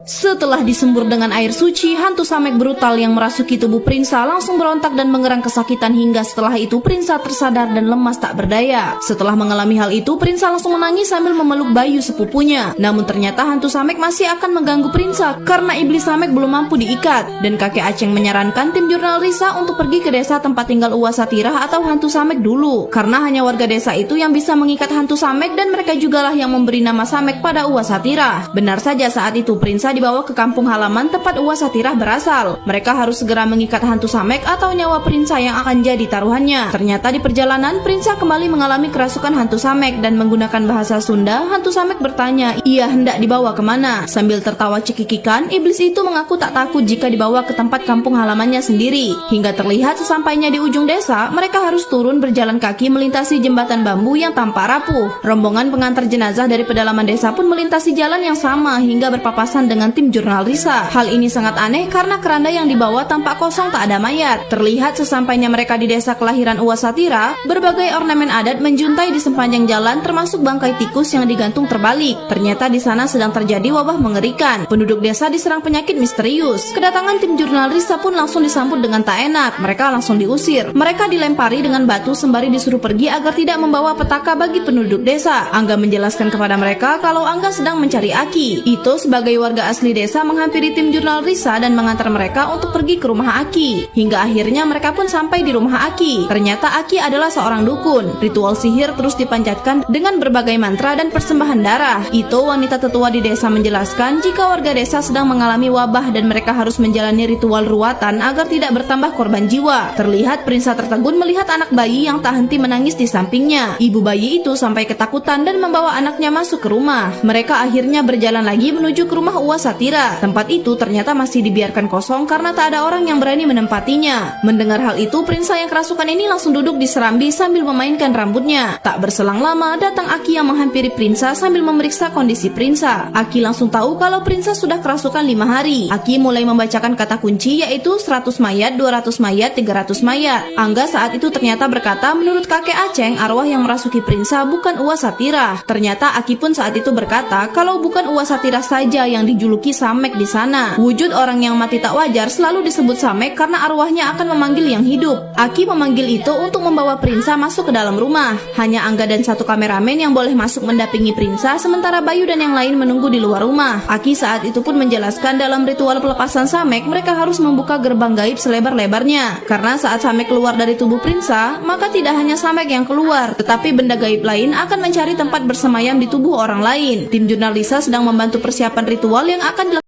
Setelah disembur dengan air suci, hantu Samek brutal yang merasuki tubuh Prinsa langsung berontak dan mengerang kesakitan hingga setelah itu Prinsa tersadar dan lemas tak berdaya. Setelah mengalami hal itu, Prinsa langsung menangis sambil memeluk Bayu sepupunya. Namun ternyata hantu Samek masih akan mengganggu Prinsa karena iblis Samek belum mampu diikat. Dan kakek Aceng menyarankan tim jurnal Risa untuk pergi ke desa tempat tinggal Uwas Satirah atau hantu Samek dulu. Karena hanya warga desa itu yang bisa mengikat hantu Samek dan mereka jugalah yang memberi nama Samek pada Uwas Satirah. Benar saja saat itu Prinsa dibawa ke kampung halaman tempat Uwas Satirah berasal. Mereka harus segera mengikat hantu Samek atau nyawa Prinsa yang akan jadi taruhannya. Ternyata di perjalanan Prinsa kembali mengalami kerasukan hantu Samek dan menggunakan bahasa Sunda, hantu Samek bertanya ia hendak dibawa kemana. Sambil tertawa cekikikan, iblis itu mengaku tak takut jika dibawa ke tempat kampung halamannya sendiri. Hingga terlihat sesampainya di ujung desa, mereka harus turun berjalan kaki melintasi jembatan bambu yang tampak rapuh. Rombongan pengantar jenazah dari pedalaman desa pun melintasi jalan yang sama hingga berpapasan dengan tim jurnal Risa. Hal ini sangat aneh karena keranda yang dibawa tampak kosong tak ada mayat. Terlihat sesampainya mereka di desa kelahiran Uwas Satirah, berbagai ornamen adat menjuntai di sepanjang jalan termasuk bangkai tikus yang digantung terbalik. Ternyata di sana sedang terjadi wabah mengerikan. Penduduk desa diserang penyakit misterius. Kedatangan tim jurnal Risa pun langsung disambut dengan tak enak. Mereka langsung diusir. Mereka dilempari dengan batu sembari disuruh pergi agar tidak membawa petaka bagi penduduk desa. Angga menjelaskan kepada mereka kalau Angga sedang mencari Aki. Ito sebagai warga asli desa menghampiri tim jurnal Risa dan mengantar mereka untuk pergi ke rumah Aki. Hingga akhirnya mereka pun sampai di rumah Aki. Ternyata Aki adalah seorang dukun. Ritual sihir terus dipanjatkan dengan berbagai mantra dan persembahan darah. Ito, wanita tetua di desa, menjelaskan jika warga desa sedang mengalami wabah dan mereka harus menjalani ritual ruatan agar tidak bertambah korban jiwa. Terlihat Prinsa tertegun melihat anak bayi yang tak henti menangis di sampingnya. Ibu bayi itu sampai ketakutan dan membawa anaknya masuk ke rumah. Mereka akhirnya berjalan lagi menuju ke rumah Uwas Satirah. Tempat itu ternyata masih dibiarkan kosong karena tak ada orang yang berani menempatinya. Mendengar hal itu, Prinsa yang kerasukan ini langsung duduk di serambi sambil memainkan rambutnya. Tak berselang lama, datang Aki yang menghampiri Prinsa sambil memeriksa kondisi Prinsa. Aki langsung tahu kalau Prinsa sudah kerasukan 5 hari. Aki mulai membacakan kata kunci yaitu 100 mayat, 200 mayat, 300 mayat. Angga saat itu ternyata berkata menurut kakek Aceng, arwah yang merasuki Prinsa bukan Uwas Satirah. Ternyata Aki pun saat itu berkata kalau bukan Uwas Satirah saja yang dijuluki Samek di sana. Wujud orang yang mati tak wajar selalu disebut Samek karena arwahnya akan memanggil yang hidup. Aki memanggil itu untuk membawa Prinsa masuk ke dalam rumah. Hanya Angga dan satu kameramen yang boleh masuk mendampingi Prinsa, sementara Bayu dan yang lain menunggu di luar rumah. Aki saat itu pun menjelaskan dalam ritual pelepasan Samek mereka harus membuka gerbang gaib selebar-lebarnya. Karena saat Samek keluar dari tubuh Prinsa, maka tidak hanya Samek yang keluar, tetapi benda gaib lain akan mencari tempat bersemayam di tubuh orang lain. Tim jurnal Risa sedang membantu persiapan ritual yang akan dilakukan